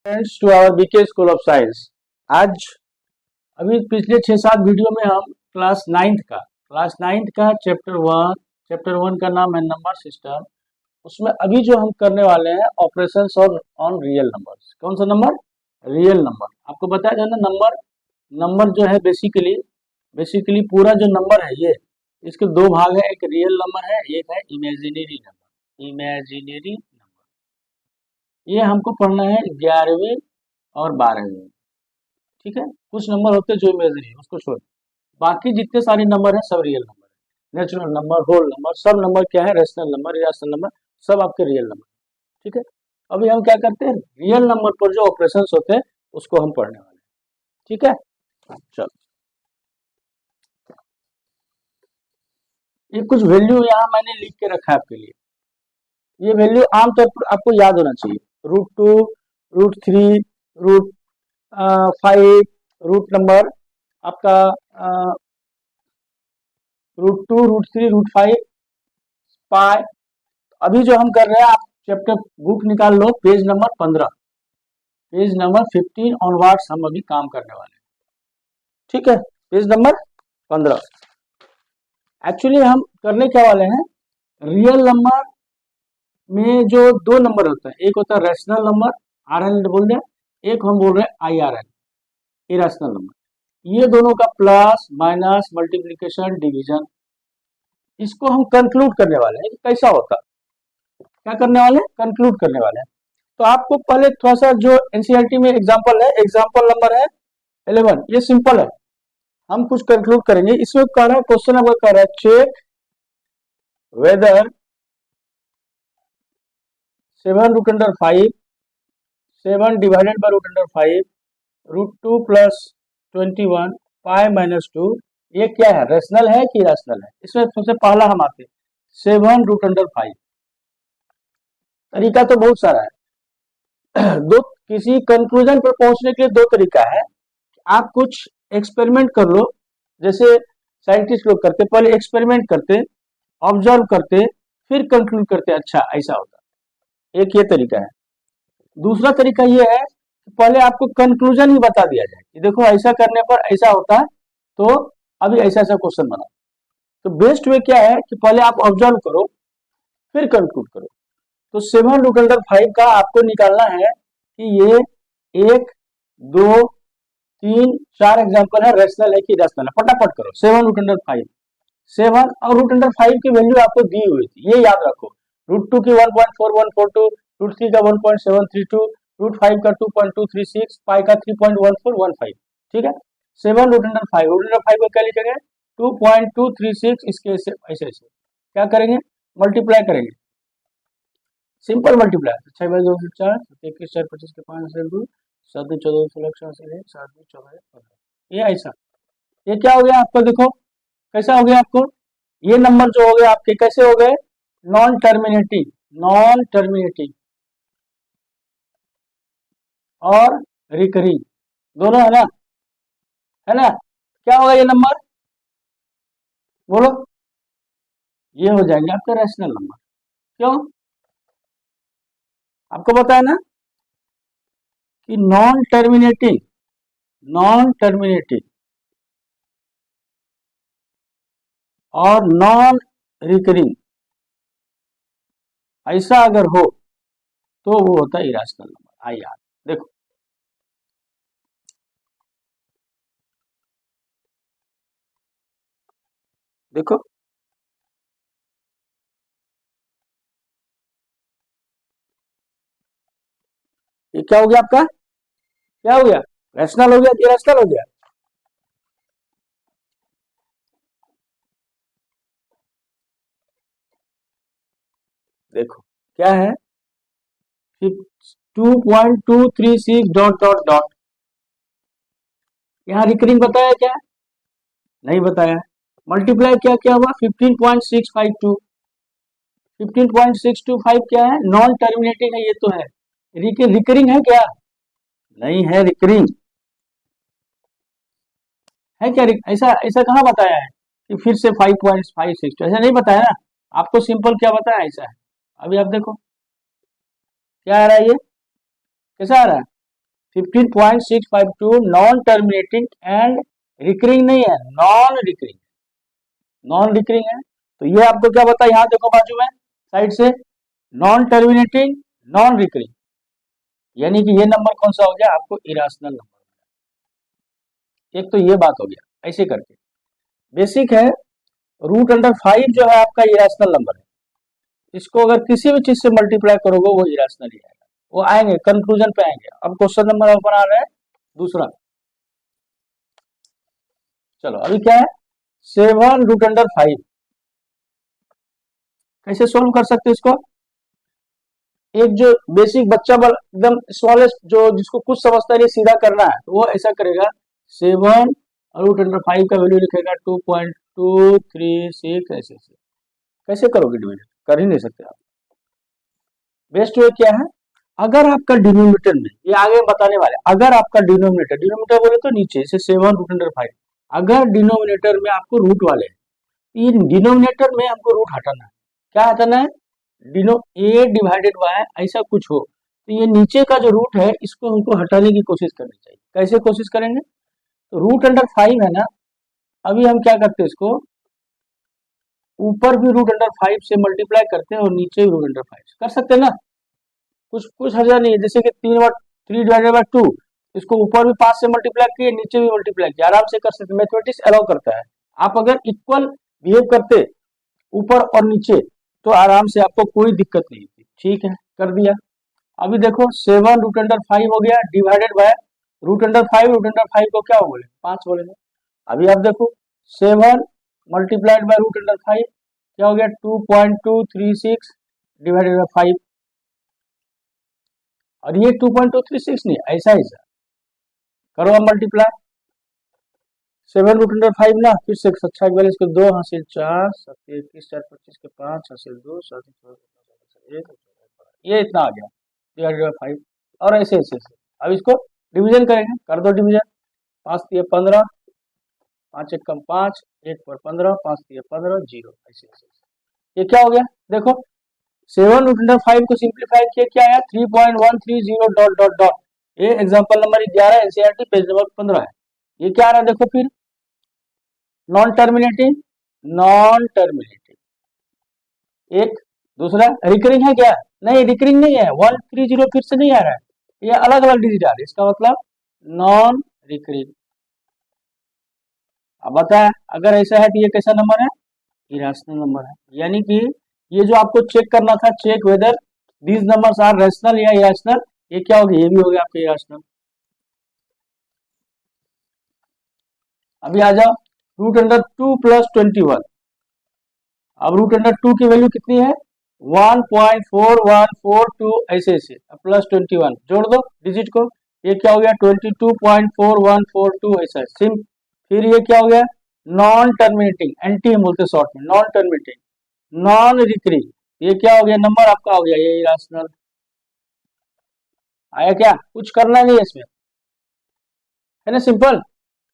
Friends to our BK school of science. आज अभी पिछले 6-7 वीडियो में हम क्लास नाइन्थ का चैप्टर वन का नाम है नंबर सिस्टम। उसमें अभी जो हम करने वाले हैं ऑपरेशंस और ऑन रियल नंबर्स। कौन सा नंबर? Real number. आपको बताया था ना, नंबर जो है बेसिकली पूरा जो नंबर है ये, इसके दो भाग है, एक रियल नंबर है, एक है इमेजिनरी नंबर। ये हमको पढ़ना है 11वीं और 12वीं। ठीक है, कुछ नंबर होते हैं जो इमेजिनरी है, उसको छोड़, बाकी जितने सारे नंबर है सब रियल नंबर है। नेचुरल नंबर, होल नंबर, सब नंबर क्या है? रेशनल नंबर, इरेशनल नंबर, सब आपके रियल नंबर। ठीक है, अभी हम क्या करते हैं, रियल नंबर पर जो ऑपरेशंस होते हैं उसको हम पढ़ने वाले हैं। ठीक है, चलो ये कुछ वैल्यू यहाँ मैंने लिख के रखा है आपके लिए। ये वैल्यू आमतौर पर आपको याद होना चाहिए। √2, √3, √5, रूट नंबर आपका √2, √3, √5, पाई। अभी जो हम कर रहे हैं, आप चैप्टर बुक निकाल लो, पेज नंबर 15 ऑनवर्ड्स हम अभी काम करने वाले हैं। ठीक है, पेज नंबर 15। एक्चुअली हम करने क्या वाले हैं, रियल नंबर में जो दो नंबर होते हैं, एक होता है रैशनल नंबर, RN बोल रहे हैं, एक हम बोल रहे हैं IRN, इरेशनल नंबर। ये दोनों का प्लस माइनस मल्टीप्लिकेशन डिवीजन, इसको हम कंक्लूड करने वाले हैं कि कैसा होता है। क्या करने वाले हैं? कंक्लूड करने वाले हैं। तो आपको पहले थोड़ा सा जो एनसीईआरटी में एग्जांपल है, एग्जांपल नंबर है 11, ये सिंपल है, हम कुछ कंक्लूड करेंगे। इसमें कह रहा है, क्वेश्चन नंबर कह रहा है, check whether 7√5 7 divided by √5 √2 plus 21 pi -2, ये क्या है? रेशनल है कि इरेशनल है? इसमें सबसे पहला हम आते हैं 7√5। तरीका तो बहुत सारा है। दो किसी कंक्लूजन पर पहुंचने के लिए दो तरीका है। आप कुछ एक्सपेरिमेंट कर लो, जैसे साइंटिस्ट लोग करते, पहले एक्सपेरिमेंट करते, ऑब्जर्व करते, फिर कंक्लूड करते, अच्छा ऐसा होता। एक ये तरीका है। दूसरा तरीका ये है कि पहले आपको कंक्लूजन ही बता दिया जाए कि देखो ऐसा करने पर ऐसा होता है, तो अभी ऐसा ऐसा क्वेश्चन बनाओ। तो बेस्ट वे क्या है कि पहले आप ऑब्जर्व करो, फिर कंक्लूड करो। तो 7√5 का आपको निकालना है कि ये 1, 2, 3, 4 एग्जाम्पल है, रेशनल है कि इरेशनल है। फटाफट करो। 7√5, 7 और √5 की वैल्यू आपको दी हुई थी, ये याद रखो। √2 की 1.4142, √3 का 1.732, √5 का 2.236, पाई का 3.1415। ठीक है, 7√5 को क्या लिखेंगे? 2.236। इसके ऐसे ऐसे क्या करेंगे? मल्टीप्लाई करेंगे, सिंपल मल्टीप्लाई। 6 बाई 2 से 4, 21, 4, 25 के 5 से 2, 7 2 14 16 16 7 2 14 15। ये ऐसा, ये क्या हो गया आपको? देखो कैसा हो गया आपको, ये नंबर जो हो गए आपके कैसे हो गए? नॉन टर्मिनेटिंग और रिकरिंग दोनों है ना, है ना? क्या होगा ये नंबर? बोलो। ये हो जाएंगे आपका रैशनल नंबर। क्यों? आपको पता है ना कि नॉन टर्मिनेटिंग और नॉन रिकरिंग ऐसा अगर हो तो वो होता है इरेशनल नंबर, IR। देखो देखो, ये क्या हो गया आपका? क्या हो गया? रैशनल हो गया कि इरेशनल हो गया? देखो क्या है, 2.236 डॉट डॉट डॉट। यहाँ रिकरिंग बताया क्या? नहीं बताया। मल्टीप्लाई क्या क्या हुआ? 15.652। 15.625 क्या है? नॉन टर्मिनेटिंग है, ये तो है। रिकरिंग है क्या? नहीं है रिकरिंग, है क्या? ऐसा ऐसा कहाँ बताया है कि फिर से 5.562? ऐसा नहीं बताया ना, आपको सिंपल क्या बताया, ऐसा है। अभी आप देखो क्या आ रहा है, ये कैसा आ रहा है? 15.652 नॉन टर्मिनेटिंग एंड रिकरिंग नहीं है, नॉन रिकरिंग, नॉन रिकरिंग है। तो ये आपको क्या बता, यहाँ देखो बाजू में साइड से, नॉन टर्मिनेटिंग नॉन रिकरिंग, यानी कि ये नंबर कौन सा हो गया आपको, इरेशनल नंबर। एक तो ये बात हो गया, ऐसे करके बेसिक है। रूट अंडर 5 जो है आपका इरेशनल नंबर है, इसको अगर किसी भी चीज से मल्टीप्लाई करोगे वो इरेशनल ही आएगा। वो आएंगे कंक्लूजन पे आएंगे। अब क्वेश्चन नंबर अपन आ रहा है दूसरा। चलो अभी क्या है, 7 रूट अंडर 5 कैसे सोल्व कर सकते हैं इसको। एक जो बेसिक बच्चा एकदम स्मॉलेस्ट जो जिसको कुछ समझता नहीं सीधा करना है, तो वो ऐसा करेगा, 7 रूट अंडर 5 का वैल्यू लिखेगा 2.236, ऐसे ऐसे। कैसे करोगे डिवाइड, कर ही नहीं सकते आप। बेस्ट वे क्या है, अगर आपका डिनोमिनेटर में, ये आगे बताने वाले, अगर आपका डिनोमिनेटर बोले तो नीचे से 7 रूट अंडर 5, अगर डिनोमिनेटर में आपको रूट वाले हैं, इन डिनोमिनेटर में हमको रूट हटाना है। क्या हटाना है, ए डिवाइडेड बाय ऐसा कुछ हो, तो ये नीचे का जो रूट है इसको हमको हटाने की कोशिश करनी चाहिए। कैसे कोशिश करेंगे, तो रूट अंडर 5 है ना, अभी हम क्या करते हैं, इसको ऊपर भी रूट अंडर 5 से मल्टीप्लाई करते हैं और नीचे भी रूट अंडर 5 कर सकते हैं ना, कुछ हर्जा नहीं है। जैसे कि 3 डिवाइडेड बाय 2, इसको ऊपर भी 5 से मल्टीप्लाई किए, नीचे भी मल्टीप्लाई किया, आराम से कर सकते, मैथमेटिक्स अलाउ करता है। आप अगर इक्वल बिहेव करते ऊपर और नीचे तो आराम से आपको कोई दिक्कत नहीं थी। ठीक है, कर दिया। अभी देखो 7 रूट अंडर 5 हो गया divided by root under 5, root under 5 को क्या बोले, 5 बोलेंगे। अभी आप देखो 7 मल्टीप्लाइड बाय रूट अंडर 5 क्या हो गया, 2.236 डिवाइडेड बाय 5, और ये 2.236 नहीं, ऐसा ही करो आप मल्टीप्लाई। 7 रूट अंडर 5 ना, फिर से 27 के 2 हासिल 4, 7 21 4 25 के 5 हासिल 2, 7 1, ये इतना आ गया डिवाइडेड बाय 5, और ऐसे ऐसे ऐसे। अब इसको डिवीजन करेंगे, कर दो डिवीजन, 5 3 15, 5 1 कम 5, 1 पर 15, 5 3 15, 0, ऐसे ऐसे। ये क्या हो गया, देखो 7 रूट अंडर 5 को सिंप्लीफाई किया, क्या आया 3.130 डॉट डॉट डॉट। ये example number 11 NCERT page number 15 है। ये क्या आ रहा है देखो, फिर नॉन टर्मिनेटिंग, नॉन टर्मिनेटिंग। एक दूसरा रिकरिंग है क्या, नहीं रिकरिंग नहीं है, 130 फिर से नहीं आ रहा है, ये अलग अलग डिजिट आ रहा है, इसका मतलब नॉन रिकरिंग। अब बताया अगर ऐसा है तो ये कैसा नंबर है, इरेशनल नंबर है। यानी कि ये जो आपको चेक करना था, check whether these numbers are rational या इरेशनल, ये क्या हो गया, ये भी हो गया आपका इरेशनल। अभी आ जाओ रूट अंडर 2 प्लस 21। अब रूट अंडर 2 की वैल्यू कितनी है, 1.4142, ऐसे ऐसे, प्लस 21 जोड़ दो डिजिट को, ये क्या हो गया 22.4142, ऐसा सिम। फिर ये क्या हो गया, नॉन टर्मिनेटिंग, एंटी हम बोलते शॉर्ट में, नॉन टर्मिनेटिंग, नॉन रिकरिंग, ये क्या हो गया, नंबर आपका हो गया ये इरेशनल। आया क्या, कुछ करना नहीं है इसमें, है ना, सिंपल।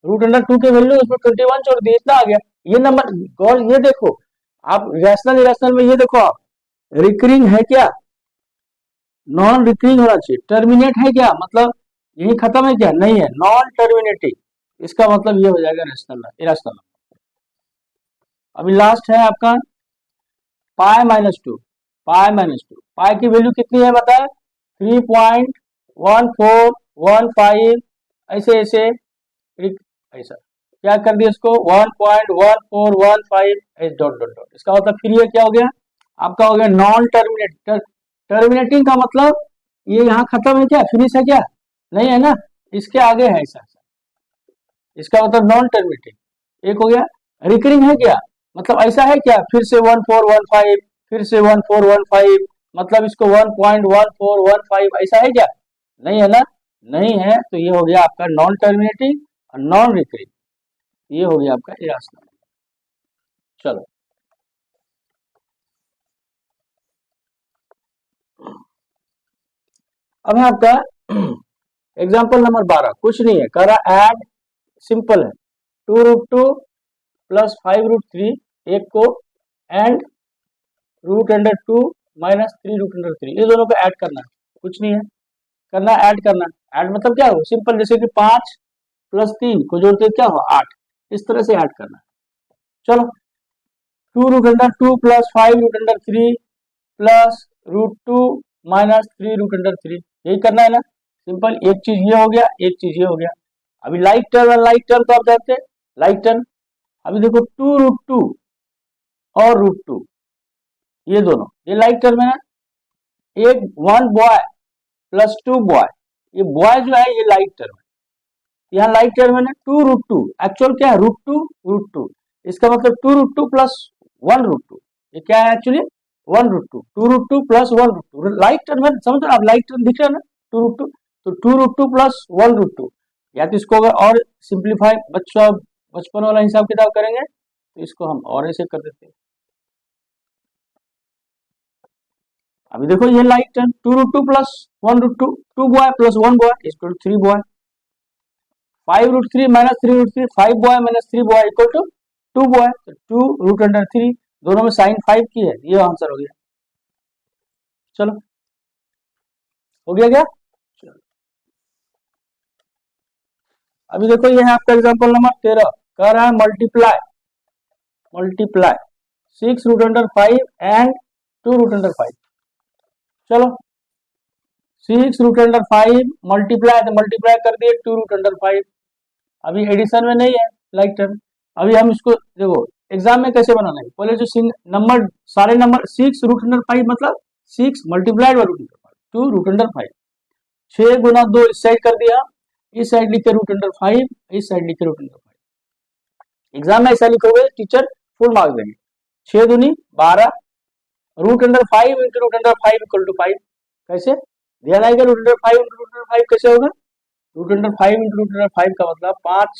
रूट अंडर 2 के वैल्यू उसमें 21 जोड़ दिए, इतना आ गया ये नंबर। गौर ये देखो आप, रैशनल इरेशनल में ये देखो आप, रिकरिंग है क्या, नॉन रिकरिंग होना चाहिए, टर्मिनेट है क्या, मतलब यही खत्म है क्या, नहीं है, नॉन टर्मिनेटिंग, इसका मतलब ये हो जाएगा रैशनल इरेशनल। अभी लास्ट है आपका पाई माइनस टू, पाई की वैल्यू कितनी है बताए, 3.1415, ऐसे ऐसे ऐसा क्या कर दिया इसको, 1.1415 डॉट डॉट डॉट, इसका मतलब फिर ये क्या हो गया आपका, हो गया नॉन टर्मिनेट। टर्मिनेटिंग का मतलब ये यहाँ खत्म है क्या, फिनिश है क्या, नहीं है ना, इसके आगे है ऐसा, इसका मतलब नॉन टर्मिनेटिंग। एक हो गया रिकरिंग है क्या, मतलब ऐसा है क्या, फिर से 1415, फिर से 1415, मतलब इसको 1.1415 ऐसा है क्या, नहीं है ना, नहीं है, तो ये हो गया आपका नॉन टर्मिनेटिंग और नॉन रिकरिंग, ये हो गया आपका इरेशनल। चलो अब है आपका एग्जाम्पल नंबर 12, कुछ नहीं है, कह रहा ऐड, सिंपल है, 2√2 प्लस 5√3, एक को and root under 2 minus 3 root under 3, ये दोनों को ऐड करना है, कुछ नहीं है, करना, ऐड करना। ऐड मतलब क्या हो, सिंपल, जैसे कि 5 + 3 को जोड़ते क्या हो 8, इस तरह से ऐड करना है। चलो 2√2 + 5√3 प्लस √2 माइनस 3√3, यही करना है ना, सिंपल। एक चीज ये हो गया, एक चीज ये हो गया। अभी लाइक टर्म और लाइक टर्म तो आप जानते हैं, लाइक टर्म। अभी देखो 2√2 और √2, ये दोनों ये लाइक टर्म है ना। एक 1 बॉय + 2 बॉय, ये बॉय जो है ये लाइक टर्म है। यहाँ लाइक टर्म है ना 2√2, एक्चुअल क्या है √2, इसका मतलब 2√2 + 1√2, ये क्या है एक्चुअली 1√2, 2√2 + 1√2 लाइक टर्म है, समझ रहे आप, लाइक टर्म दिख रहा है ना 2√2, तो 2√2 + 1√2। या तो इसको अगर और सिंप्लीफाई बचपन वाला हिसाब किताब करेंगे तो इसको हम और ऐसे कर देते हैं। अभी देखो ये like term 2√2 + 1√2, 2 boy + 1 boy equal to 3 boy, 5√3 - 3√3, 5 boy - 3 boy equal to 2 boy, तो 2√3, दोनों में साइन 5 की है, ये आंसर हो गया। चलो हो गया क्या? अभी देखो ये है आपका एग्जांपल नंबर 13, कह रहा है मल्टीप्लाई 6√5 एंड 2√5। चलो 6√5 मल्टीप्लाई, तो मल्टीप्लाई कर दिए 2√5। अभी एडिशन में नहीं है लाइक टर्म। अभी हम इसको देखो एग्जाम में कैसे बनाना है, पहले जो नंबर, सारे नंबर 6√5 मतलब 6 मल्टीप्लाइड बाय √5, 6 गुना 2 इस साइड कर दिया, इस साइड लिखे √5, इस साइड लिखे √5। एग्जाम में ऐसा लिखोगे टीचर फुल मार्क्स देंगे। 6 दूनी 12, √5 इंटू √5 इक्वल टू 5। कैसे ध्यान आएगा, √5 इंटू √5 कैसे होगा, √5 इंटू √5 का मतलब 5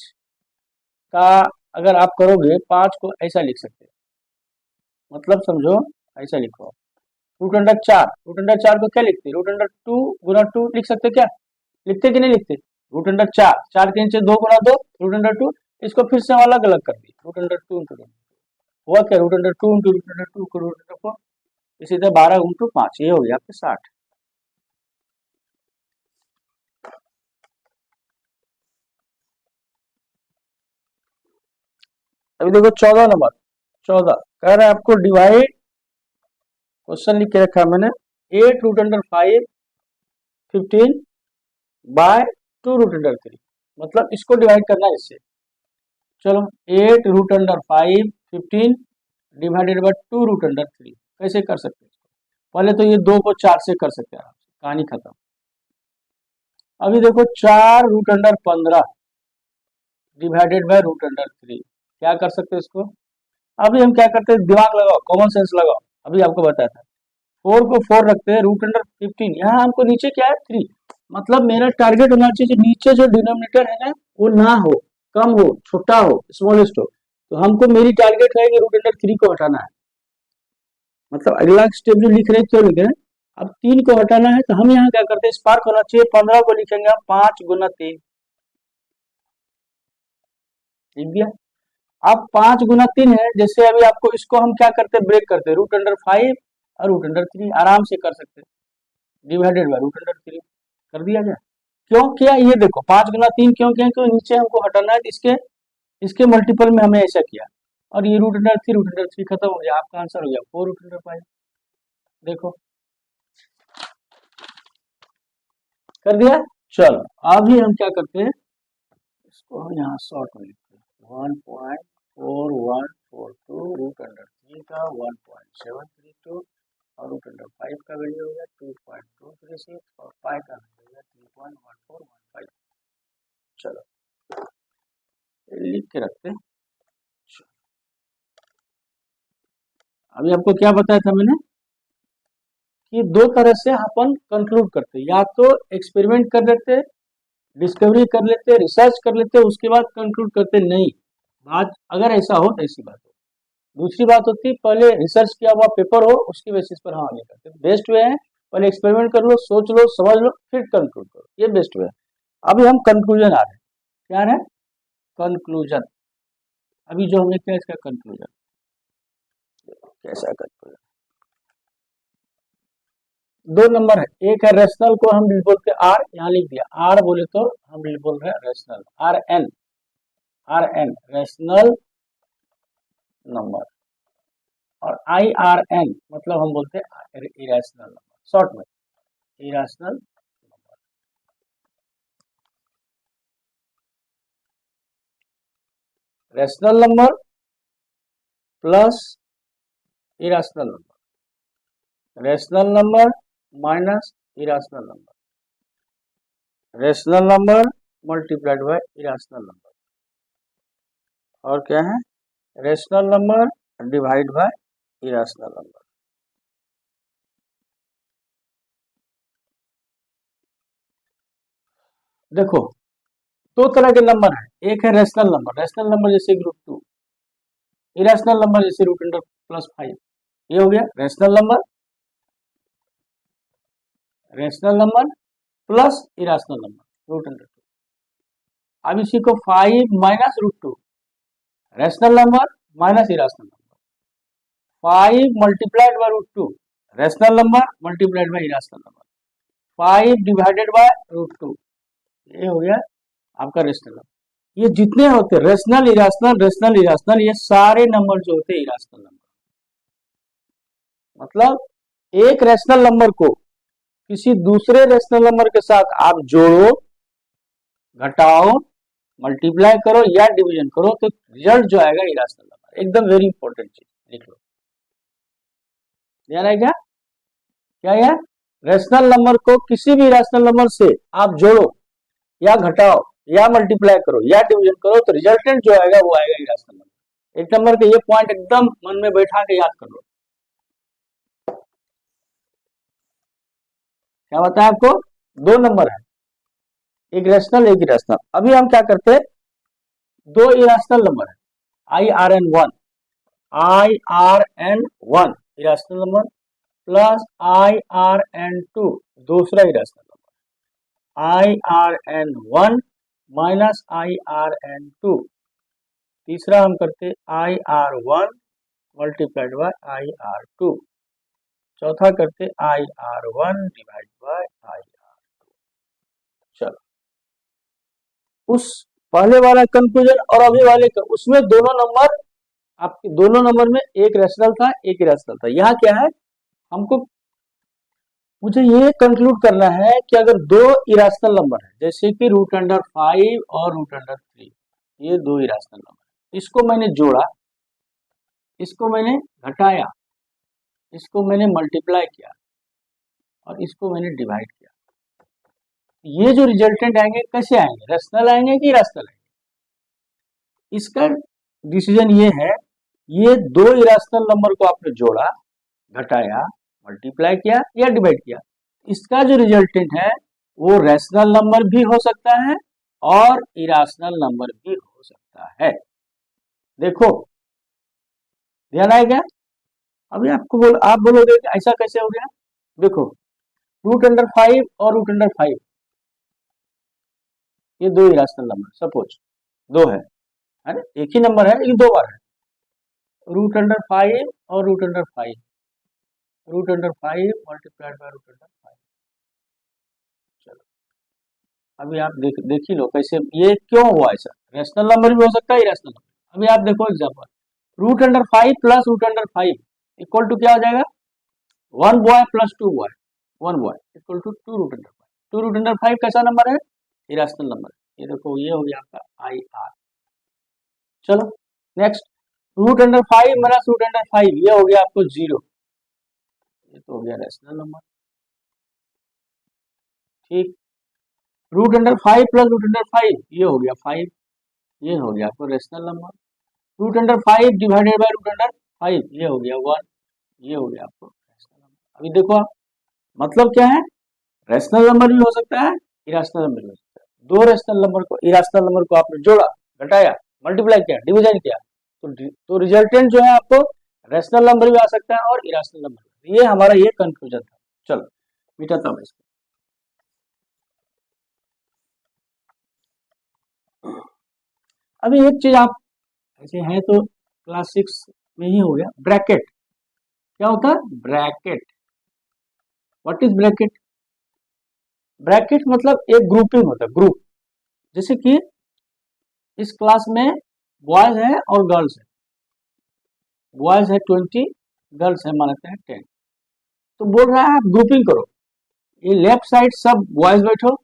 का, अगर आप करोगे 5 को ऐसा लिख सकते हैं, मतलब समझो ऐसा लिखो, √4, √4 को क्या लिखते हैं, √2 गुना 2 लिख सकते क्या, लिखते कि नहीं लिखते, √4, 4 के नीचे 2 गुना 2 √2, इसको फिर से अलग अलग कर दी √2 इंटू हुआ क्या, √2 इंटू √2 को √4, इसी तरह 12 इंटू 5, ये हो गया आपके 60। अभी देखो 14 नंबर, 14 कह रहा है आपको डिवाइड, क्वेश्चन लिख के रखा मैंने 8√5 15 बाय 2√3, मतलब इसको डिवाइड करना है इससे। चलो 8√5 15 डिवाइडेड बाय 2√3, कैसे कर सकते हैं, पहले तो ये 2 को 4 से कर सकते हैं, कहानी खत्म। अभी देखो 4√15 डिवाइडेड बाय √3, क्या कर सकते हैं इसको। अभी हम क्या करते हैं, दिमाग लगाओ, कॉमन सेंस लगाओ, अभी आपको बताया था 4 को 4 रखते हैं, √15, यहाँ हमको नीचे क्या है 3, मतलब मेरा टारगेट होना चाहिए नीचे जो डिनोमिनेटर है ना वो ना हो, कम हो, छोटा हो, स्मॉलेस्ट हो, तो हमको मेरी टारगेट है कि √3 को हटाना है, मतलब अगला स्टेप जो लिख रहे हैं क्यों लिख रहे हैं, अब 3 को हटाना है, तो हम यहाँ क्या करते हैं, स्पार्क होना चाहिए, 15 को लिखेंगे 5 गुना 3, लिख दिया। अब 5 गुना 3 है, जैसे अभी आपको इसको हम क्या करते हैं, ब्रेक करते हैं, √5 और √3 आराम से कर सकते हैं, डिवाइडेड बाय √3 कर दिया गया। क्यों किया ये देखो, 5 गुना 3 क्यों किया, क्यों नीचे हमको हटाना है, इसके इसके मल्टीपल में हमने ऐसा किया, और ये √3 खत्म हो गया, आपका आंसर हो गया 4√5। देखो कर दिया। चलो अभी हम क्या करते हैं, इसको हम यहाँ शॉर्ट में लिखते हैं 1.4142 √3 का 1.732, और √5 का वैल्यू हो गया 2.236, और 5 का वैल्यू हो गया 3.1415। चलो लिख के रखते हैं। अभी आपको क्या बताया था मैंने कि दो तरह से अपन कंक्लूड करते हैं, या तो एक्सपेरिमेंट कर लेते, डिस्कवरी कर लेते, रिसर्च कर लेते, उसके बाद कंक्लूड करते नहीं, बात अगर ऐसा हो तो ऐसी बात हो। दूसरी बात होती है पहले रिसर्च किया हुआ पेपर हो, उसकी बेसिस पर हाँ नहीं करते, बेस्ट वे है पहले एक्सपेरिमेंट कर लो, सोच लो, समझ लो, फिर कंक्लूड करो, ये बेस्ट वे है। अभी हम कंक्लूजन आ रहे हैं, क्या है कंक्लूजन, अभी जो हमने किया इसका कंक्लूजन, कैसा कंक्लूजन, दो नंबर है, एक है रेशनल को हम बोलते हैं आर, यहाँ लिख दिया आर, बोले तो हम बोल रहे हैं rational, R N rational number, और आई आर एन मतलब हम बोलते हैं इरेशनल नंबर, शॉर्ट में irrational number. Rational number plus irrational number, rational number minus irrational number, rational number multiplied by irrational number, और क्या है rational number divide by irrational number. देखो दो तरह के नंबर है, एक है रेशनल नंबर जैसे कि √2, इरेशनल नंबर जैसे √10+5, ये हो गया rational number plus irrational number √2। अब इसी को 5 minus √2, rational number minus irrational number, 5 multiplied bye √2 rational number multiplied by irrational number, 5 divided by √2, ये हो गया आपका रेशनल नंबर। ये जितने होते रेशनल इरेशनल ये सारे नंबर जो होते हैं इरेशनल नंबर, मतलब एक रेशनल नंबर को किसी दूसरे रेशनल नंबर के साथ आप जोड़ो, घटाओ, मल्टीप्लाई करो या डिवीजन करो तो रिजल्ट जो आएगा इरेशनल नंबर। एकदम वेरी इंपॉर्टेंट चीज लिख लो, ध्यान है क्या है रेशनल नंबर को किसी भी रेशनल नंबर से आप जोड़ो या घटाओ या मल्टीप्लाई करो या डिवीजन करो तो रिजल्टेंट जो आएगा वो आएगा इरेशनल नंबर। एक नंबर के ये पॉइंट एकदम मन में बैठा के याद कर लो। क्या बताया आपको, दो नंबर है, एक रेशनल एक इरेशनल। अभी हम क्या करते हैं, दो इरेशनल नंबर है, IRN1 irrational number plus IRN2 दूसरा irrational number, IRN1 minus IRN2 तीसरा हम करते IR1 मल्टीप्लाइड बाय IR2, चौथा करते IR1 डिवाइड बाय IR2। चलो उस पहले वाला कंक्लूजन और अभी वाले उसमें दोनों नंबर, आपके दोनों नंबर में एक रेशनल था एक इरेशनल था। यहाँ क्या है, हमको मुझे ये कंक्लूड करना है कि अगर दो इरेशनल नंबर है जैसे कि √5 और √3, ये दो इरेशनल नंबर, इसको मैंने जोड़ा, इसको मैंने घटाया, इसको मैंने मल्टीप्लाई किया और इसको मैंने डिवाइड किया, ये जो रिजल्टेंट आएंगे कैसे आएंगे, रेशनल आएंगे कि इरेशनल आएंगे। इसका डिसीजन ये है, ये दो इरेशनल नंबर को आपने जोड़ा, घटाया, मल्टीप्लाई किया या डिवाइड किया, इसका जो रिजल्टेंट है वो रेशनल नंबर भी हो सकता है और इरेशनल नंबर भी हो सकता है। देखो ध्यान आएगा। अभी आपको आप बोलोगे कि ऐसा कैसे हो गया, देखो √5 और √5 ये दो इरेशनल नंबर, सपोज दो है, एक ही नंबर है लेकिन दो बार है, √5 और √5 मल्टीप्लाइड बाय √5। चलो अभी आप देख ही लो कैसे ये क्यों हुआ ऐसा, रेशनल नंबर भी हो सकता है इरेशनल नंबर। अभी आप देखो एग्जांपल, √5 प्लस √5 इक्वल टू क्या हो जाएगा, 1 boy plus 2 boy, 1 boy equal to 2 √5 कैसा नंबर है, इरेशनल नंबर। ये देखो ये हो गया आपका IR। चलो नेक्स्ट, √5 माइनस √5 ये हो गया आपको 0, ये तो हो गया रेशनल नंबर। ठीक, √5 प्लस √5 ये हो गया 5, ये हो गया आपको रेशनल नंबर। √5 डिवाइडेड बाय √5 ये हो गया 1, ये हो गया आपको रेशनल नंबर। अभी देखो आप, मतलब क्या है, रेशनल नंबर भी हो सकता है इरेशनल नंबर भी हो सकता है। दो रेशनल नंबर को इरेशनल नंबर को आपने जोड़ा, घटाया, मल्टीप्लाई किया, डिवीजन किया तो रिजल्टेंट जो है आपको रेशनल नंबर भी आ सकता है और इरेशनल नंबर। ये हमारा ये कंक्लूजन था। चलो मिटाता हूं इसको। अभी एक चीज आप ऐसे हैं तो क्लास 6 में ही हो गया, ब्रैकेट क्या होता है, bracket what is bracket? Bracket मतलब एक ग्रुपिंग होता है, ग्रुप। जैसे कि इस क्लास में बॉयज है और गर्ल्स है, बॉयज है 20, गर्ल्स है मान लेते हैं 10। तो बोल रहा है आप ग्रुपिंग करो, ये लेफ्ट साइड सब बॉयज बैठो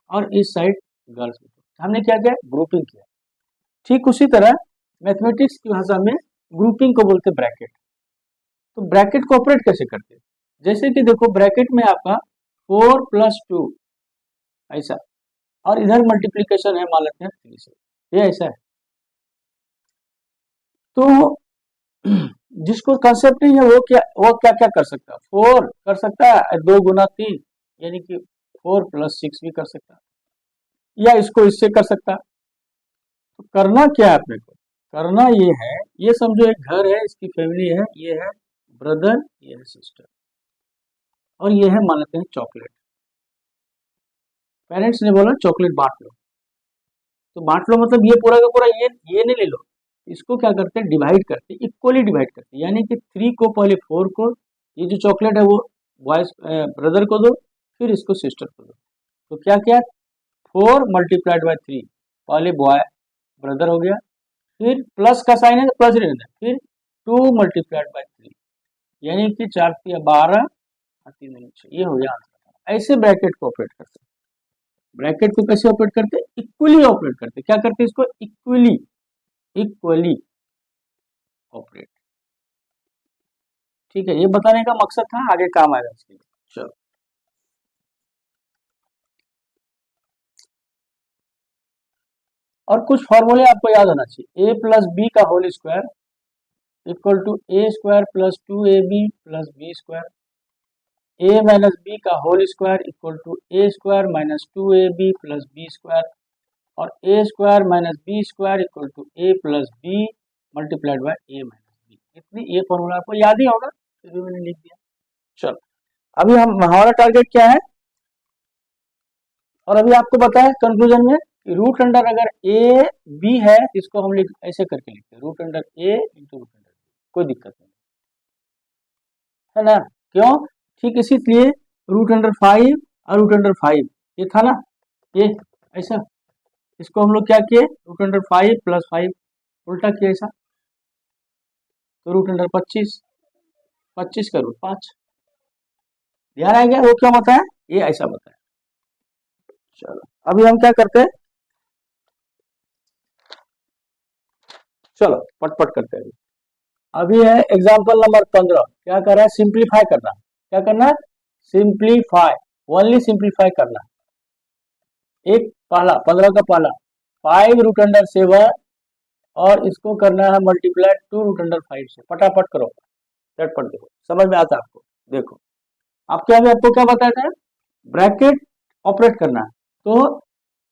और इस साइड गर्ल्स बैठो। हमने क्या किया? ग्रुपिंग किया। ठीक उसी तरह मैथमेटिक्स की भाषा में ग्रुपिंग को बोलते ब्रैकेट। तो ब्रैकेट को ऑपरेट कैसे करते हैं? जैसे कि देखो ब्रैकेट में आपका 4 + 2 ऐसा, और इधर मल्टीप्लीकेशन है मान लेते हैं 3 से, ये ऐसा है। तो जिसको कंसेप्ट नहीं है वो क्या क्या कर सकता है? 4 कर सकता है, 2 × 3 यानी कि 4 + 6 भी कर सकता है, या इसको इससे कर सकता है। तो करना क्या है अपने को? करना ये है, ये समझो एक घर है, इसकी फैमिली है, ये है ब्रदर, ये है सिस्टर, और ये है मान लेते हैं चॉकलेट। पेरेंट्स ने बोला चॉकलेट बांट लो, तो बांट लो मतलब ये पूरा का पूरा ये नहीं ले लो, इसको क्या करते हैं? डिवाइड करते हैं, इक्वली डिवाइड करते हैं। यानी कि 3 को पहले 4 को, ये जो चॉकलेट है वो बॉयज ब्रदर को दो, फिर इसको सिस्टर को दो। तो क्या किया? 4 × 3, पहले बॉय ब्रदर हो गया, फिर प्लस का साइन है तो प्लस रहना है, फिर 2 × 3 यानी कि 4 × 12 और 3 × 6, ये हो गया आंसर। ऐसे ब्रैकेट को ऑपरेट करते हैं। ब्रैकेट को कैसे ऑपरेट करते हैं? इक्वली ऑपरेट करते हैं। क्या करते हैं? इसको इक्वली ऑपरेट। ठीक है, ये बताने का मकसद था, आगे काम आएगा इसके लिए। चलो, और कुछ फॉर्मूले आपको याद होना चाहिए। a + b का whole square equal to a² + 2ab + b², a - b का whole square equal to a² - 2ab + b², और a² - b² equal to a + b multiplied by a - b। इतनी ये फॉर्मूला आपको याद ही होगा, फिर मैंने लिख दिया। चलो, अभी हमारा टारगेट क्या है? और अभी आपको बताया कंक्लूजन में कि रूट अंडर अगर a b है, इसको हम ऐसे करके लिखते हैं, root under a into root under b, कोई दिक्कत नहीं है ना? क्यों? ठीक इसी लिए रूट अंडर 5 और रूट अंडर 5 ये था ना, ये ऐसा, इसको हम लोग क्या किए? रूट अंडर 5 + 5 उल्टा किया ऐसा, तो रूट अंडर 25, 25 का रूट 5। ध्यान आ गया वो क्या बताया? ये ऐसा बताया। चलो, अभी हम क्या करते हैं? चलो पटपट करते हैं। अभी है एग्जाम्पल नंबर 15। क्या कर रहा है? सिंप्लीफाई करना। क्या करना है? सिंप्लीफाई, ओनली सिंप्लीफाई करना। एक पहला 15 का पहला 5 रूट अंडर 7, और इसको करना है मल्टीप्लाई 2 रूट अंडर 5 से। फटाफट करो, झटपट देखो, समझ में आता है आपको। देखो आपको क्या बताया था? ब्रैकेट ऑपरेट करना है, तो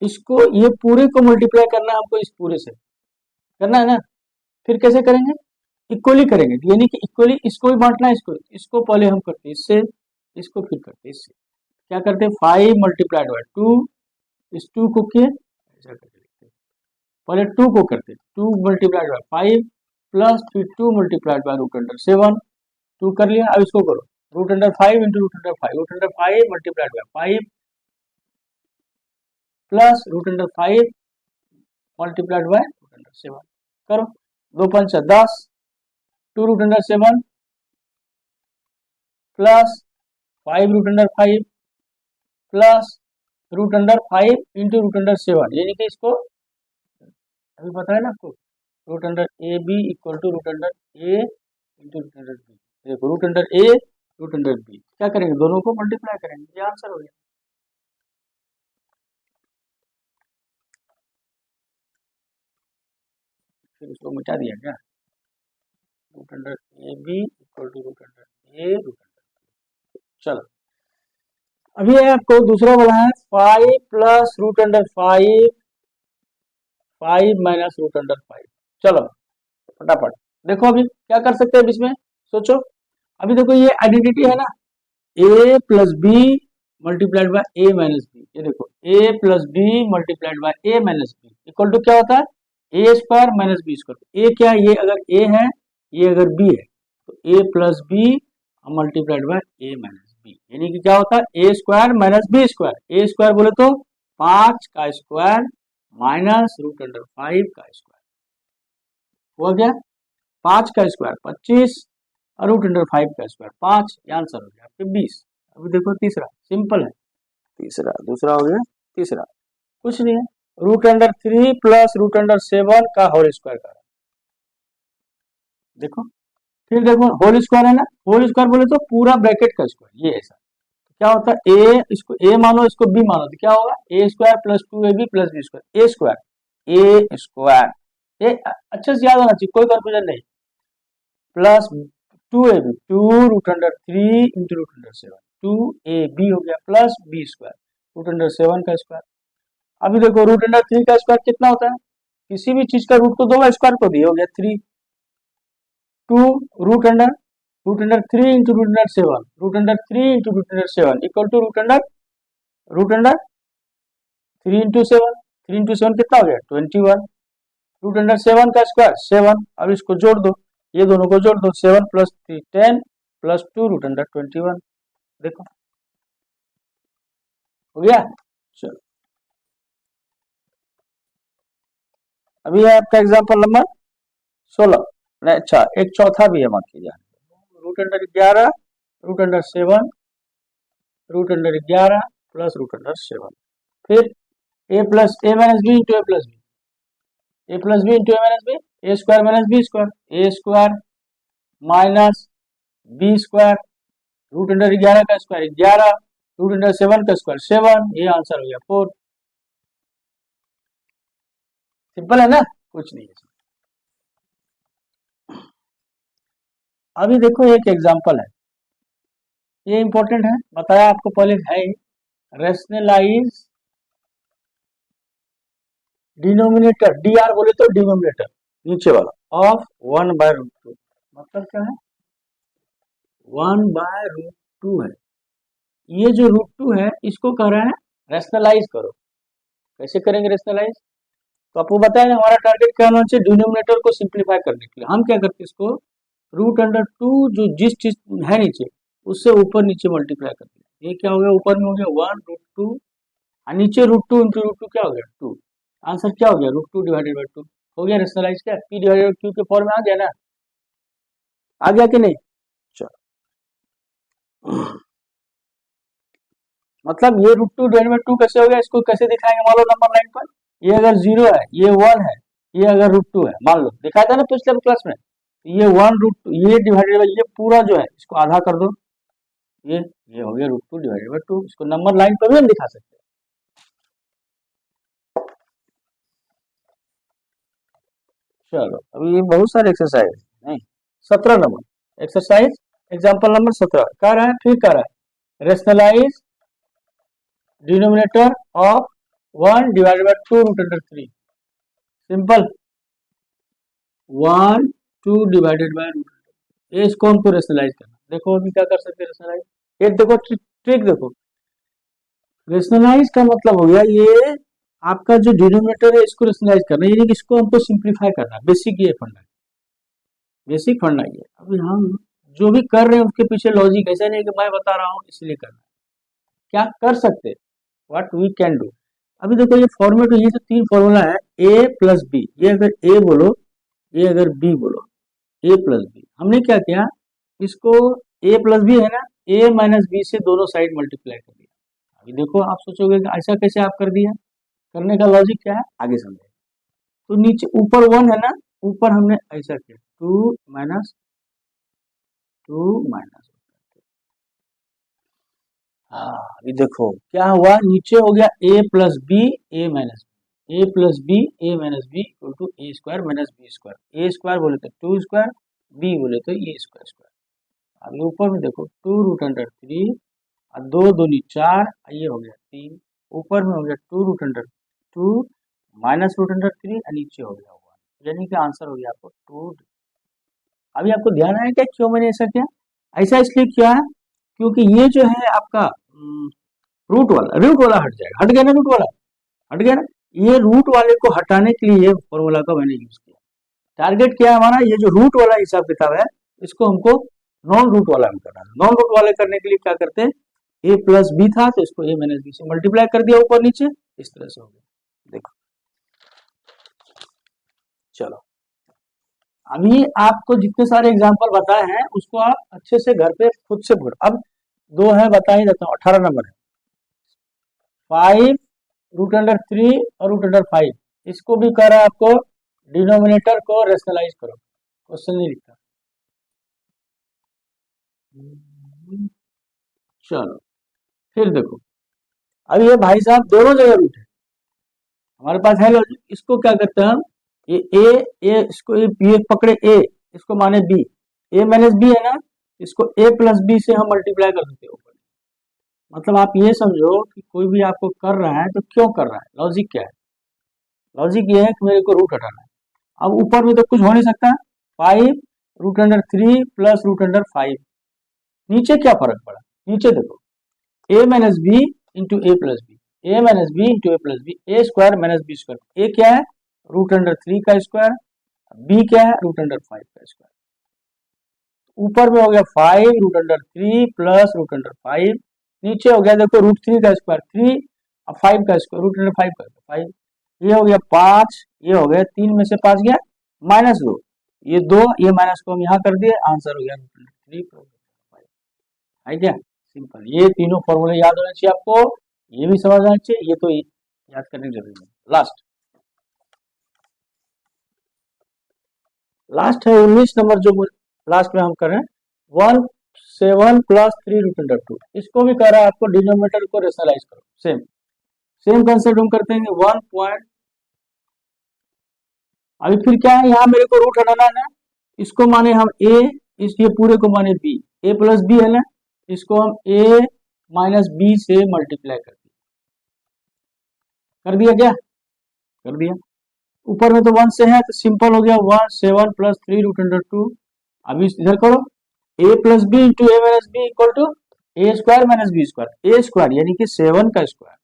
इसको ये पूरे को मल्टीप्लाई करना है हमको, इस पूरे से करना है ना। फिर कैसे करेंगे? इक्वली करेंगे, यानी कि इक्वली इसको भी बांटना है, इसको पहले हम करते हैं इससे, इसको फिर करते हैं इससे। क्या करते हैं? 5 मल्टीप्लाइड बाय 2, इस 2 को किए ऐसा करके लिखते हैं। पहले 2 को करते हैं, 2 मल्टीप्लाइड बाय 5 प्लस फिर 2 मल्टीप्लाइड बाय रूट अंडर 7, 2 कर लिया। अब इसको करो, root under 5 into root under 5, root under 5 multiplied by 5 plus root under 5 multiplied by root under 7 करो। 2 × 5 = 10, 2 root under 7 plus 5 root under 5 plus root under 5 into root under 7, यानी कि इसको अभी पता है ना आपको, root under A B equal to root under A into root under B. देखो root under A root under B, क्या करेंगे? दोनों को मल्टीप्लाई करेंगे, ये आंसर हो गया। फिर इसको मिटा दिया क्या? Root under A B equal to root under A root under. चलो, अभी आपको दूसरा वाला है 5 plus root under 5 minus root under 5। चलो फटाफट देखो, अभी क्या कर सकते हैं इसमें, सोचो। अभी देखो ये आइडेंटिटी है ना, a + b multiplied by a - b। ये देखो a + b multiplied by a - b equal to क्या होता है? a² - b²। a क्या है? ये अगर a है, ये अगर b है, तो a + b multiplied by a - b। B, यानी कि क्या होता है A square minus B square. A square बोले तो 5 का स्क्वायर माइनस रूट अंडर 5 का स्क्वायर, हुआ क्या 5 का स्क्वायर 25 और रूट अंडर 5 का स्क्वायर 5, ये आंसर हो गया आपके 20। अभी देखो तीसरा, सिंपल है तीसरा, दूसरा हो गया तीसरा, कुछ नहीं है, root under 3 plus root under 7 का होल स्क्वायर का, देखो फिर देखो होल स्क्वायर है ना, होल स्क्वायर बोले तो पूरा ब्रैकेट का स्क्वायर, ये ऐसा क्या होता है ए, इसको ए मानो इसको बी मानो तो क्या होगा A square plus 2ab plus B square, A square ये अच्छे से याद होना चाहिए, कोई कंफ्यूजन नहीं, plus 2ab 2 root under 3 into root under 7, 2ab हो गया plus B square root under 7 का स्क्वायर। अभी देखो रूट अंडर 3 का स्क्वायर कितना होता है, किसी भी चीज का रूट को दो स्क्वायर को दिया, हो गया 3, 2 root under 3 into root under 7, root under 3 into root under 7 equal to root under 3 into 7, 3 into 7 कितना हो गया 21, रूट अंडर 7 का स्क्वायर 7, अब इसको जोड़ दो, ये दोनों को जोड़ दो, 7 प्लस 3 10 प्लस 2 रूट अंडर 21, देखो हो गया। चलो अभी है आपका एग्जांपल नंबर 16, अच्छा एक चौथा भी है, माफ कीजिए, root under 11 root under 7 root under 11 plus root under 7, फिर A plus A minus B into A plus B, A plus B into A minus B, A square minus B square, A square minus B square root under 11 का square 11 root under 7 का square 7, ये answer हो गया 4। Simple है ना, कुछ नहीं है। अभी देखो एक एग्जांपल है, ये इंपॉर्टेंट है, बताया आपको पहले है, रेशनलाइज डिनोमिनेटर, डी आर बोले तो डिनोमिनेटर नीचे वाला ऑफ 1/√2, मतलब क्या है 1/√2 है, ये जो √2 है इसको कह रहा है रेशनलाइज करो। कैसे करेंगे रेशनलाइज, तो आपको बताया ना हमारा टारगेट क्या होना चाहिए, डिनोमिनेटर को सिंप्लीफाई करने के लिए हम क्या करते हैं इसको रूट अंडर 2 जो जिस चीज है नीचे उससे ऊपर नीचे मल्टीप्लाई करते हैं, ये क्या हो गया ऊपर में हो गया 1√2 और नीचे √2 इंटू √2 क्या हो गया 2, आंसर क्या हो गया √2 डिवाइडेड बाई 2, हो गया रेशनलाइज, क्या p डिवाइडेड बाई q के फॉर्म में आ गया ना, आ गया कि नहीं। चलो मतलब ये √2 डिवाइडेड बाई 2 कैसे हो गया, इसको कैसे दिखाएंगे, मान लो नंबर लाइन पर ये अगर 0 है ये 1 है, ये अगर √2 है, मान लो दिखाया था ना पिछले क्लास में, ये 1√2 ये डिवाइडेड बाई ये पूरा जो है इसको आधा कर दो, ये हो गया √2 डिवाइडेड बाई 2, इसको नंबर लाइन पर भी हम दिखा सकते हैं। चलो अभी बहुत सारे एक्सरसाइज नहीं, 17 नंबर एक्सरसाइज एग्जांपल नंबर 17 कह रहा है, फिर कह रहा है rationalise denominator of 1 divided by 2 root under 3, simple 1 2 divided by root, ये इसको हमको रेशनलाइज करना, देखो अभी क्या कर सकते हैं रेशनलाइज, ये देखो ट्रिक देखो, रेशनलाइज का मतलब हो गया ये आपका जो डिनोमिनेटर है इसको रेशनलाइज करना, यानी कि इसको हमको सिंप्लीफाई करना, बेसिक ये फंडा है, बेसिक फंडा ये। अभी हम जो भी कर रहे हैं उसके पीछे लॉजिक ऐसा नहीं है कि मैं बता रहा हूँ इसलिए करना, क्या कर सकते हैं व्हाट वी कैन डू। अभी देखो ये फॉर्मूला, ये जो 3 फॉर्मूला है a प्लस बी, ये अगर a बोलो ये अगर b बोलो, a प्लस बी, हमने क्या किया इसको a प्लस बी है ना, a माइनस बी से दोनों साइड मल्टीप्लाई कर दिया। अभी देखो आप सोचोगे कि ऐसा कैसे आप कर दिया, करने का लॉजिक क्या है आगे समझे, तो नीचे ऊपर 1 है ना, ऊपर हमने ऐसा किया 2 माइनस हाँ, अभी देखो क्या हुआ, नीचे हो गया a plus B A minus B, A plus B A minus B equal to A square minus B square, A square बोले तो 2 स्क्वायर, बी बोले तो ए स्क्वायर स्क्वायर। अभी ऊपर में देखो 2 रूट अंडर 3 और 2 दूनी 4, ये हो गया 3, ऊपर में हो गया 2 root under 2 minus root under 3 और नीचे हो गया 1, यानी कि आंसर हो गया आपको 2। अभी आपको ध्यान आया क्या क्यों मैंने ऐसा किया, ऐसा इसलिए किया है क्योंकि ये जो है आपका रूट वाला हट जाएगा, हट गया ना, रूट वाला हट गया ना, ये रूट वाले को हटाने के लिए फॉर्मूला का मैंने यूज किया। टारगेट क्या है हमारा, ये जो रूट वाला हिसाब किताब है इसको हमको नॉन रूट वाला हम कर रहे हैं। नॉन रूट वाले करने के लिए क्या करते हैं, ए प्लस बी था तो इसको ए माइनस बी से मल्टीप्लाई कर दिया ऊपर नीचे, इस तरह से हो गया। देखो चलो, अभी आपको जितने सारे एग्जाम्पल बताए हैं उसको आप अच्छे से घर पे खुद से भूल। अब दो है, बता ही देता हूँ। 18 नंबर है 5 √3 और √5, इसको भी कह रहा है आपको डिनोमिनेटर को रेशनलाइज करो। क्वेश्चन नहीं लिखा। चलो फिर देखो, अब ये भाई साहब दोनों जगह रूट है हमारे पास है लॉजिक। इसको क्या करते हैं हम, ये इसको ये पकड़े ए, इसको माने बी, ए माइनस बी है ना, इसको ए प्लस बी से हम मल्टीप्लाई कर देते हैं ऊपर। मतलब आप ये समझो कि कोई भी आपको कर रहा है तो क्यों कर रहा है, लॉजिक क्या है। लॉजिक ये है कि मेरे को रूट हटाना है। अब ऊपर में तो कुछ हो नहीं सकता, 5 √3 प्लस √5। नीचे क्या फर्क पड़ा, नीचे देखो a minus B into A plus B, A minus B into A plus B, A square minus B square. A क्या है, √3 का स्क्वायर, बी क्या है, √5 का स्क्वायर। ऊपर में हो गया 5 √3 प्लस √5, नीचे हो गया देखो √3 का स्क्वायर 3, अब 5 का स्क्वायर √5 का 5, ये हो गया 5, ये हो गया 3 में से 5 गया -2, ये 2, ये माइनस को हम यहाँ कर दिए, आंसर हो गया √3 प्लस 5। है क्या, सिंपल। ये तीनों फॉर्मूले याद होने चाहिए आपको, ये भी समझ आना चाहिए, ये तो याद करने की जरूरत नहीं। लास्ट है 19 नंबर, जो लास्ट में हम कर रहे हैं 1 7 प्लस 3√2। इसको भी कह रहा है आपको डिनोमिनेटर को रेशनलाइज करो। सेम कंसेप्ट हम करते हैं 1 पॉइंट। अभी फिर क्या है, यहाँ मेरे को रूट हटाना है ना, इसको माने हम ए, ये पूरे को माने बी, ए प्लस बी है ना, इसको हम ए माइनस बी से मल्टीप्लाई कर दिया क्या, कर दिया। ऊपर में तो 1 से है तो सिंपल हो गया 1 7 प्लस 3√2। अभी इधर करो, A plus B into A minus B equal to A square minus B square. A square यानी कि 7 का स्क्वायर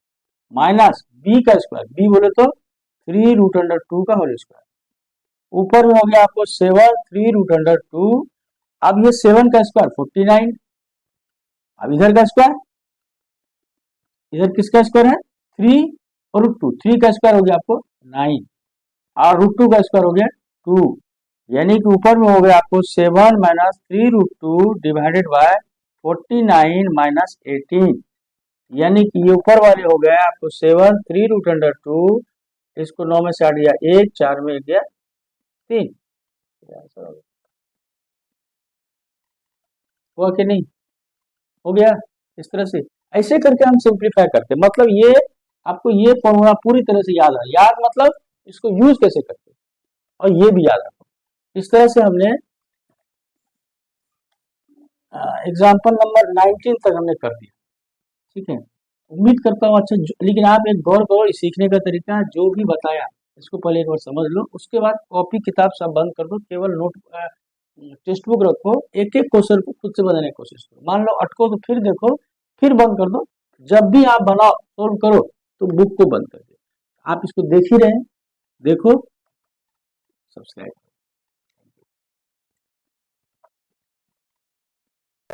माइनस बी का स्क्वायर, बी बोले तो 3√2 का होल स्क्वायर। ऊपर में हो गया आपको 7 3√2। अब ये 7 का स्क्वायर 49, अब इधर का स्क्वायर, इधर किसका स्क्वायर है 3 और √2, 3 का स्क्वायर हो गया आपको 9 और √2 का स्क्वायर हो गया 2, यानी कि ऊपर में हो गया आपको 7 माइनस 3√2 डिवाइडेड बाय 49 माइनस 18, यानी कि ये ऊपर वाले हो गया आपको 7 3√2, इसको 9 में से 8 गया 1, 4 में 1 गया 3। हुआ कि नहीं, हो गया। इस तरह से ऐसे करके हम सिंप्लीफाई करते हैं। मतलब ये आपको ये फॉर्मूला पूरी तरह से याद है, याद मतलब इसको यूज कैसे करते हैं और ये भी याद रखो। इस तरह से हमने एग्जाम्पल नंबर 19 तक हमने कर दिया, ठीक है। उम्मीद करता हूँ अच्छा, लेकिन आप एक गौर करो, इस सीखने का तरीका जो भी बताया इसको पहले एक बार समझ लो, उसके बाद कॉपी किताब सब बंद कर दो, केवल नोट टेक्स्ट बुक रखो, एक एक क्वेश्चन को खुद से बनाने की कोशिश करो। मान लो अटको तो फिर देखो, फिर बंद कर दो। जब भी आप बनाओ सोल्व करो तो बुक को बंद कर दो। आप इसको देख ही रहे हैं, देखो, सब्सक्राइब